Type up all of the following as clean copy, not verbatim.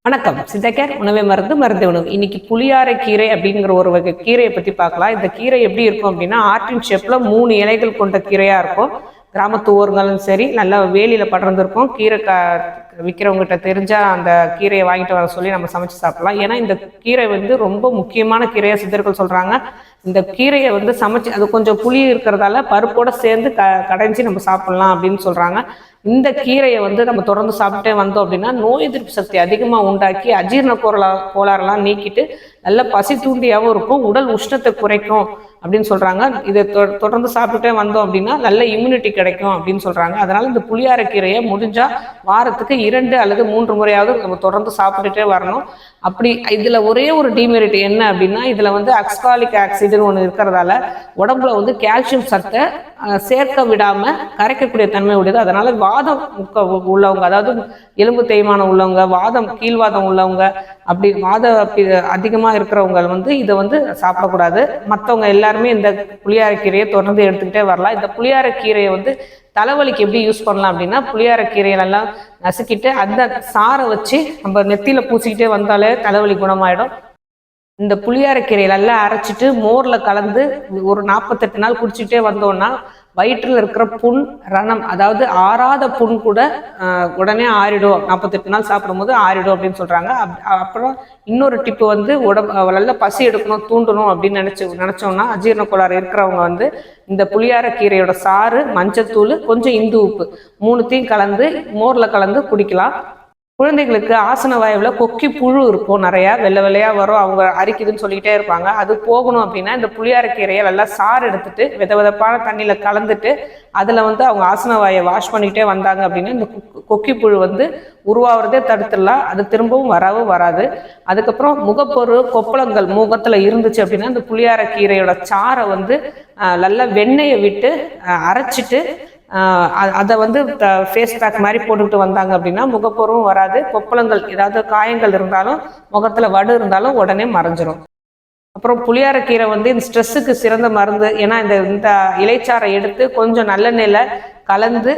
வணக்கம். சித்தகேர் உணவே மருந்து மருந்து உணவு. இன்னைக்கு புளியாரை கீரை அப்படிங்கிற ஒரு வகை கீரையை பற்றி பார்க்கலாம். இந்த கீரை எப்படி இருக்கும் அப்படின்னா ஆர்டின் ஷேப்பில் 3 இலைகள் கொண்ட கீரையாக இருக்கும். கிராமத்து ஊர்களும் சரி நல்லா வேலியில் படர்ந்துருக்கும். கீரை விற்கிறவங்ககிட்ட தெரிஞ்சால் அந்த கீரையை வாங்கிட்டு வர சொல்லி நம்ம சமைச்சு சாப்பிடலாம். ஏன்னா இந்த கீரை ரொம்ப முக்கியமான கீரையாக சித்தர்கள் சொல்கிறாங்க. இந்த கீரையை சமைச்சு அது கொஞ்சம் புளி இருக்கிறதால பருப்போடு சேர்ந்து கடைஞ்சி நம்ம சாப்பிட்லாம் அப்படின்னு சொல்கிறாங்க. இந்த கீரையை நம்ம தொடர்ந்து சாப்பிட்டே வந்தோம் அப்படின்னா நோய் எதிர்ப்பு சக்தி அதிகமாக உண்டாக்கி அஜீரண கோளாறுலாம் நீக்கிட்டு நல்ல பசி தூண்டியாகவும் இருக்கும், உடல் உஷ்ணத்தை குறைக்கும் அப்படின்னு சொல்கிறாங்க. இதை தொடர்ந்து சாப்பிட்டுட்டே வந்தோம் அப்படின்னா நல்ல இம்யூனிட்டி கிடைக்கும் அப்படின்னு சொல்கிறாங்க. அதனால் இந்த புளியாரை கீரையை முடிஞ்சால் வாரத்துக்கு 2 அல்லது 3 முறையாவது நம்ம தொடர்ந்து சாப்பிட்டுட்டே வரணும். அப்படி இதில் ஒரே ஒரு டிமெரிட் என்ன அப்படின்னா இதில் அஸ்காலிக் ஆசிட்னு ஒன்று இருக்கிறதால உடம்புல கால்சியம் சத்தை சேர்க்க விடாமல் கரைக்கக்கூடிய தன்மை உடையது. அதனால் வாதம் உள்ளவங்க, அதாவது எலும்பு தேய்மானம் உள்ளவங்க, வாதம் கீழ்வாதம் உள்ளவங்க, அப்படி அதிகமாக இருக்கிறவங்க இதை சாப்பிடக்கூடாது. மற்றவங்க எல்லாருமே இந்த புளியாரைக்கீரையை தொடர்ந்து எடுத்துக்கிட்டே வரலாம். இந்த புளியாரைக்கீரையை தலைவலிக்கு எப்படி யூஸ் பண்ணலாம் அப்படின்னா புளியாரைக்கீரையெல்லாம் நசுக்கிட்டு அந்த சாரை வச்சு நம்ம நெத்தியில் பூசிக்கிட்டே வந்தாலே தலைவலி குணமாயிடும். இந்த புளியாரைக்கீரையெல்லாம் அரைச்சிட்டு மோரில் கலந்து ஒரு 48 நாள் குடிச்சிட்டே வந்தோம்னா வயிற்றில் இருக்கிற புண், ரணம், அதாவது ஆறாத புண் கூட உடனே ஆறிடும். 48 நாள் சாப்பிடும்போது ஆறிடும் அப்படின்னு சொல்கிறாங்க. அப்புறம் இன்னொரு டிப்பு உடம்பு நல்ல பசி எடுக்கணும், தூண்டணும் அப்படின்னு நினச்சோம்னா அஜீரண கோளாறு இருக்கிறவங்க இந்த புளியாரைக்கீரையோட சாறு, மஞ்சத்தூள், கொஞ்சம் இந்து உப்பு 3த்தையும் கலந்து மோரில் கலந்து குடிக்கலாம். குழந்தைகளுக்கு ஆசன வாயுவில் கொக்கி புழு இருக்கும், நிறையா வெள்ளை வெள்ளையாக வரும், அவங்க அரிக்குதுன்னு சொல்லிக்கிட்டே இருப்பாங்க. அது போகணும் அப்படின்னா இந்த புளியாரைக்கீரையை நல்லா சாறு எடுத்துட்டு விதவிதப்பான தண்ணியில் கலந்துட்டு அதில் அவங்க ஆசன வாயை வாஷ் பண்ணிக்கிட்டே வந்தாங்க அப்படின்னா இந்த கொக்கி புழு உருவாகிறதே தடுத்துடலாம். அது திரும்பவும் வராது. அதுக்கப்புறம் முகப்பொரு கொப்பளங்கள் முகத்தில் இருந்துச்சு அப்படின்னா இந்த புளியாரைக்கீரையோட சாரை நல்லா வெண்ணெயை விட்டு அரைச்சிட்டு அதை ஃபேஸ் பேக் மாதிரி போட்டுக்கிட்டு வந்தாங்க அப்படின்னா முகப்பொருவும் வராது, கொப்பளங்கள் ஏதாவது காயங்கள் இருந்தாலும் முகத்தில் வடு இருந்தாலும் உடனே மறைஞ்சிரும். அப்புறம் புளியாரைக்கீரை இந்த ஸ்ட்ரெஸ்ஸுக்கு சிறந்த மருந்து. ஏன்னா இந்த இலைச்சாரை எடுத்து கொஞ்சம் நல்லெண்ணெயில் கலந்து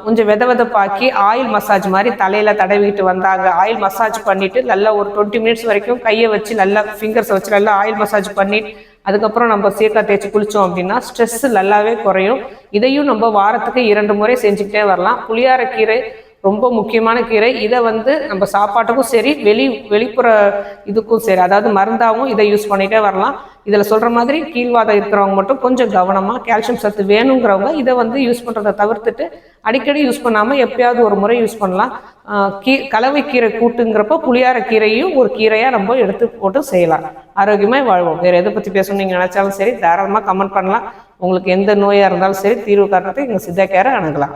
கொஞ்சம் வெதப்பாக்கி ஆயில் மசாஜ் மாதிரி தலையில் தடவிட்டு வந்தாங்க. ஆயில் மசாஜ் பண்ணிவிட்டு நல்லா ஒரு 20 மினிட்ஸ் வரைக்கும் கையை வச்சு நல்லா ஃபிங்கர்ஸை வச்சு நல்லா ஆயில் மசாஜ் பண்ணி அதுக்கப்புறம் நம்ம சீக்காய் தேய்ச்சி குளித்தோம் அப்படின்னா ஸ்ட்ரெஸ் நல்லாவே குறையும். இதையும் நம்ம வாரத்துக்கு 2 முறை செஞ்சுக்கிட்டே வரலாம். புளியாரைக்கீரை ரொம்ப முக்கியமான கீரை. இதை நம்ம சாப்பாட்டுக்கும் சரி வெளிப்புற இதுக்கும் சரி, அதாவது மருந்தாகவும் இதை யூஸ் பண்ணிகிட்டே வரலாம். இதில் சொல்கிற மாதிரி கீழ்வாதம் இருக்கிறவங்க மட்டும் கொஞ்சம் கவனமாக, கால்சியம் சத்து வேணுங்கிறவங்க இதை யூஸ் பண்ணுறதை தவிர்த்துட்டு அடிக்கடி யூஸ் பண்ணாமல் எப்பயாவது ஒரு முறை யூஸ் பண்ணலாம். கலவைக்கீரை கூட்டுங்கிறப்போ புளியாரைக்கீரையும் ஒரு கீரையாக நம்ம எடுத்து போட்டு செய்யலாம். ஆரோக்கியமாக வாழ்வோம். வேறு எதை பற்றி பேசணும்னு நீங்கள் நினச்சாலும் சரி தாராளமாக கமெண்ட் பண்ணலாம். உங்களுக்கு எந்த நோயாக இருந்தாலும் சரி தீர்வு காரணத்தை எங்கள் சித்தகேரை அணுகலாம்.